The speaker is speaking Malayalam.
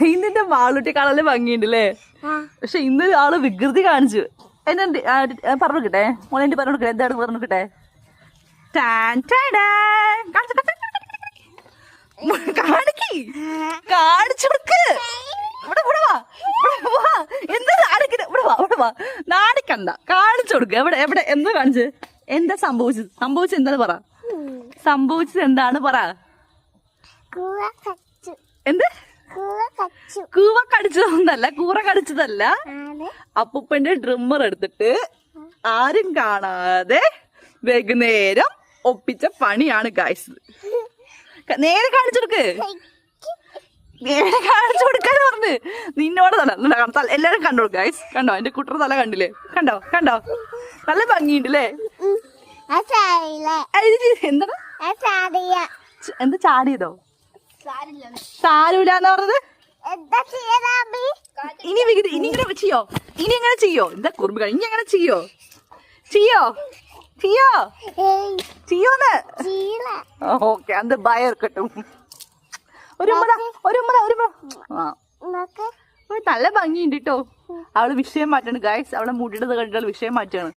ഇന്നിന്റെ മാളൂട്ടി കാണാൻ ഭംഗിയുണ്ടല്ലേ? പക്ഷെ ഇന്നൊരു ആള് വികൃതി കാണിച്ചു. എന്നെ പറഞ്ഞോട്ടെ മോനെ പറഞ്ഞോട്ടെ, എന്താണ് പറഞ്ഞോട്ടെ? കാണിച്ചു കൊടുക്ക്. എന്താ നാണിക്കണ്ട, കാണിച്ചു കൊടുക്ക്. എവിടെ എവിടെ എന്താ കാണിച്ച്? എന്താ സംഭവിച്ചത് എന്താണ് പറ. സംഭവിച്ചത് എന്താണ് പറ. എന്ത്? കൂവ കടിച്ചതൊന്നല്ല, കൂറ കടിച്ചതല്ല. അപ്പൂപ്പന്റെ ഡ്രമ്മർ എടുത്തിട്ട് ആരും കാണാതെ വൈകുന്നേരം ഒപ്പിച്ച പണിയാണ് ഗൈസ്. നേരെ കാണിച്ചു കൊടുക്ക്. നേരെ കാണിച്ചു കൊടുക്കാൻ പറഞ്ഞു. നിന്നോട് തല എല്ലാരും കണ്ടോ ഗൈസ്? കണ്ടോ എന്റെ കുട്ടറ തല കണ്ടില്ലേ? കണ്ടോ കണ്ടോ? നല്ല ഭംഗിയുണ്ടല്ലേ? എന്താ എന്താ ചാടിയതോ? സാരൂലെന്ന് പറഞ്ഞത്. ഇനി ഇങ്ങനെ ചെയ്യോ? ഇനി എങ്ങനെ ചെയ്യോ? എന്താ കുറുമ്പ് കഴിഞ്ഞ എങ്ങനെ ചെയ്യോ? ചെയ്യോന്ന്? ഓക്കെ, അത് ഭയം കിട്ടും. നല്ല ഭംഗിയുണ്ട് കേട്ടോ. അവള് വിഷയം മാറ്റാണ് ഗൈസ്. അവളെ മുടിയുടെ കണ്ടിട്ട് വിഷയം മാറ്റാണ്.